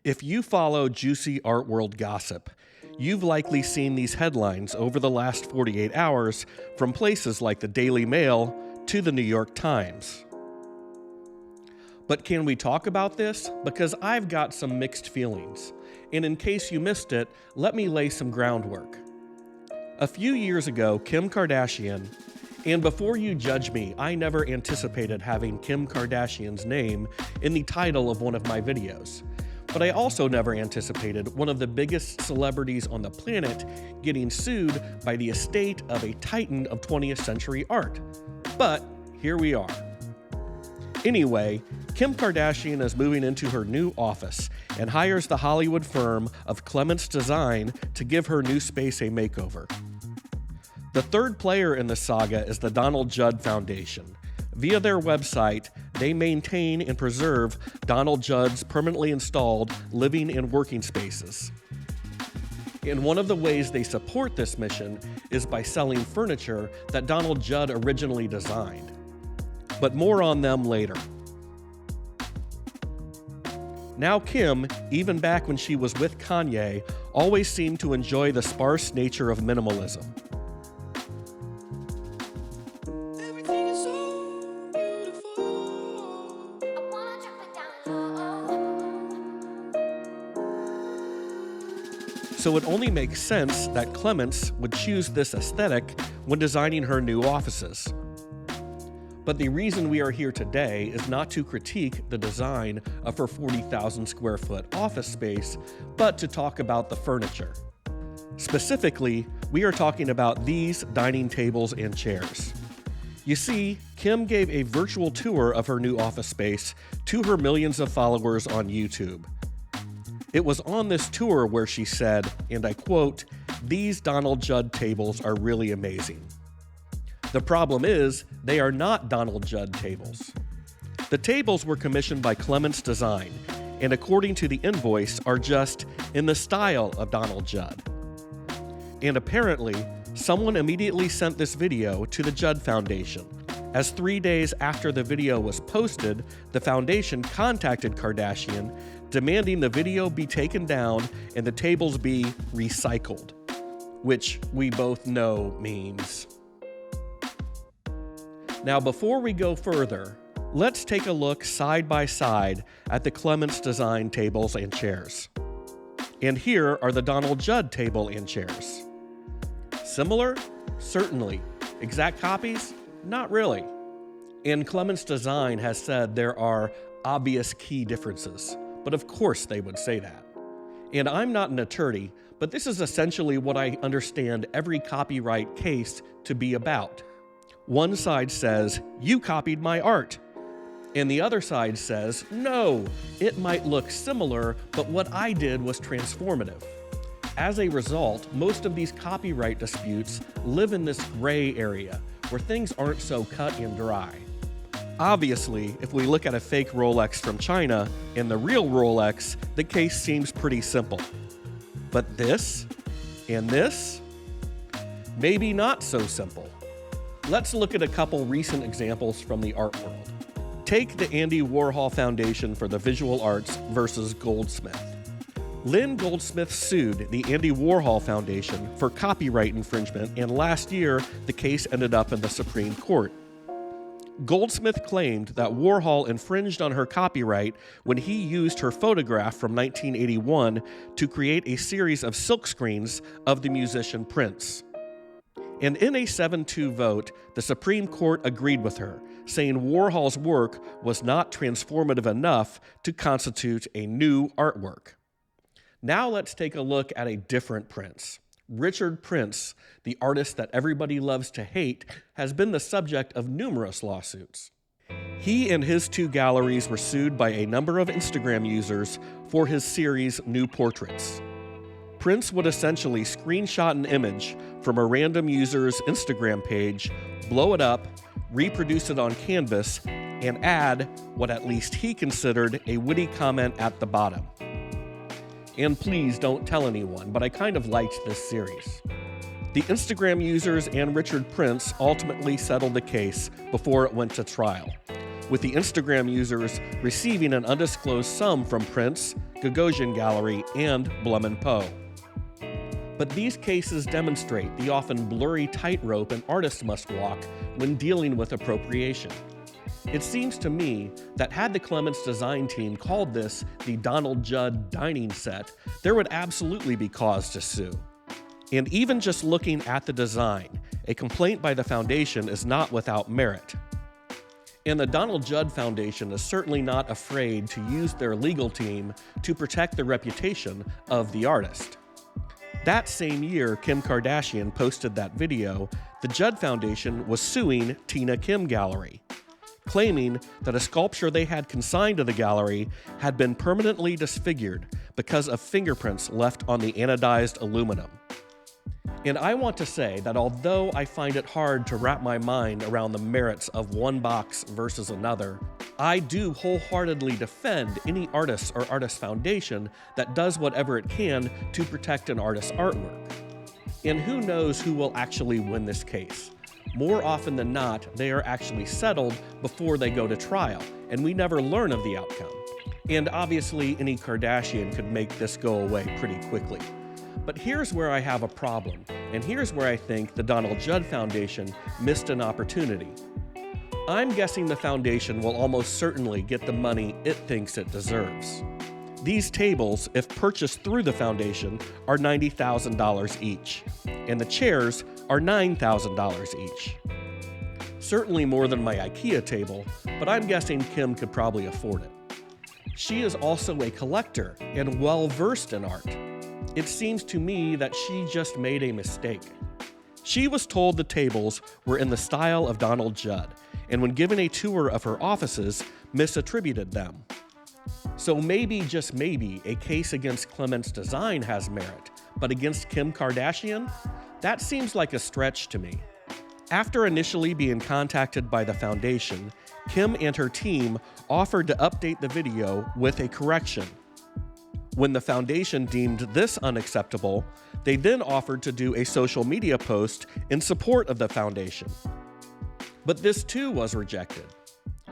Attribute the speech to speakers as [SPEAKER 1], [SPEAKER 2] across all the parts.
[SPEAKER 1] If you follow juicy art world gossip, you've likely seen these headlines over the last 48 hours from places like the Daily Mail to the New York Times. But can we talk about this? Because I've got some mixed feelings. And in case you missed it, let me lay some groundwork. A few years ago, Kim Kardashian, and before you judge me, I never anticipated having Kim Kardashian's name in the title of one of my videos. But I also never anticipated one of the biggest celebrities on the planet getting sued by the estate of a titan of 20th century art. But here we are. Anyway, Kim Kardashian is moving into her new office and hires the Hollywood firm of Clements Design to give her new space a makeover. The third player in the saga is the Donald Judd Foundation. Via their website, they maintain and preserve Donald Judd's permanently installed living and working spaces. And one of the ways they support this mission is by selling furniture that Donald Judd originally designed. But more on them later. Now Kim, even back when she was with Kanye, always seemed to enjoy the sparse nature of minimalism. So it only makes sense that Clements would choose this aesthetic when designing her new offices. But the reason we are here today is not to critique the design of her 40,000 square foot office space, but to talk about the furniture. Specifically, we are talking about these dining tables and chairs. You see, Kim gave a virtual tour of her new office space to her millions of followers on YouTube. It was on this tour where she said, and I quote, "These Donald Judd tables are really amazing." The problem is, they are not Donald Judd tables. The tables were commissioned by Clements Design, and according to the invoice, are just in the style of Donald Judd. And apparently, someone immediately sent this video to the Judd Foundation, as 3 days after the video was posted, the foundation contacted Kardashian, demanding the video be taken down and the tables be recycled, which we both know means. Now, before we go further, let's take a look side by side at the Clements Design tables and chairs. And here are the Donald Judd table and chairs. Similar? Certainly. Exact copies? Not really. And Clements Design has said there are obvious key differences, but of course they would say that. And I'm not an attorney, but this is essentially what I understand every copyright case to be about. One side says, "You copied my art." And the other side says, "No, it might look similar, but what I did was transformative." As a result, most of these copyright disputes live in this gray area where things aren't so cut and dry. Obviously, if we look at a fake Rolex from China and the real Rolex, the case seems pretty simple. But this and this? Maybe not so simple. Let's look at a couple recent examples from the art world. Take the Andy Warhol Foundation for the Visual Arts versus Goldsmith. Lynn Goldsmith sued the Andy Warhol Foundation for copyright infringement, and last year, the case ended up in the Supreme Court. Goldsmith claimed that Warhol infringed on her copyright when he used her photograph from 1981 to create a series of silkscreens of the musician Prince. And in a 7-2 vote, the Supreme Court agreed with her, saying Warhol's work was not transformative enough to constitute a new artwork. Now let's take a look at a different Prince. Richard Prince, the artist that everybody loves to hate, has been the subject of numerous lawsuits. He and his two galleries were sued by a number of Instagram users for his series New Portraits. Prince would essentially screenshot an image from a random user's Instagram page, blow it up, reproduce it on canvas, and add what at least he considered a witty comment at the bottom. And please don't tell anyone, but I kind of liked this series. The Instagram users and Richard Prince ultimately settled the case before it went to trial. with the Instagram users receiving an undisclosed sum from Prince, Gagosian Gallery, and Blum & Poe. But these cases demonstrate the often blurry tightrope an artist must walk when dealing with appropriation. It seems to me that had the Clements design team called this the Donald Judd dining set, there would absolutely be cause to sue. And even just looking at the design, a complaint by the foundation is not without merit. And the Donald Judd Foundation is certainly not afraid to use their legal team to protect the reputation of the artist. That same year Kim Kardashian posted that video, the Judd Foundation was suing Tina Kim Gallery, claiming that a sculpture they had consigned to the gallery had been permanently disfigured because of fingerprints left on the anodized aluminum. And I want to say that although I find it hard to wrap my mind around the merits of one box versus another, I do wholeheartedly defend any artist or artist foundation that does whatever it can to protect an artist's artwork. And who knows who will actually win this case? More often than not, they are actually settled before they go to trial, and we never learn of the outcome. And obviously, any Kardashian could make this go away pretty quickly. But here's where I have a problem, and here's where I think the Donald Judd Foundation missed an opportunity. I'm guessing the foundation will almost certainly get the money it thinks it deserves. These tables, if purchased through the foundation, are $90,000 each, and the chairs are $9,000 each. Certainly more than my IKEA table, but I'm guessing Kim could probably afford it. She is also a collector and well-versed in art. It seems to me that she just made a mistake. She was told the tables were in the style of Donald Judd, and when given a tour of her offices, misattributed them. So maybe, just maybe, a case against Clements Design has merit, but against Kim Kardashian? That seems like a stretch to me. After initially being contacted by the foundation, Kim and her team offered to update the video with a correction. When the foundation deemed this unacceptable, they then offered to do a social media post in support of the foundation. But this too was rejected.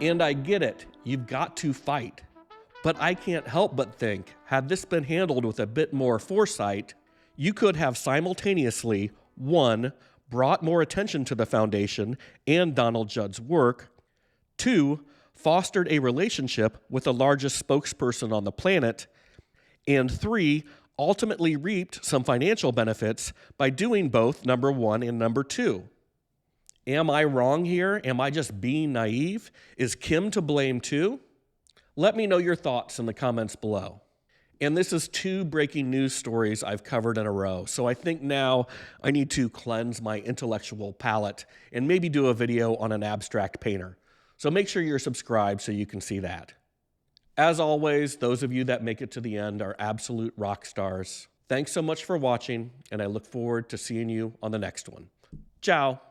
[SPEAKER 1] And I get it, you've got to fight. But I can't help but think, had this been handled with a bit more foresight, you could have simultaneously, 1, brought more attention to the foundation and Donald Judd's work, 2, fostered a relationship with the largest spokesperson on the planet, and 3, ultimately reaped some financial benefits by doing both number 1 and number 2. Am I wrong here? Am I just being naive? Is Kim to blame too? Let me know your thoughts in the comments below. And this is 2 breaking news stories I've covered in a row, so I think now I need to cleanse my intellectual palate and maybe do a video on an abstract painter. So make sure you're subscribed so you can see that. As always, those of you that make it to the end are absolute rock stars. Thanks so much for watching, and I look forward to seeing you on the next one. Ciao.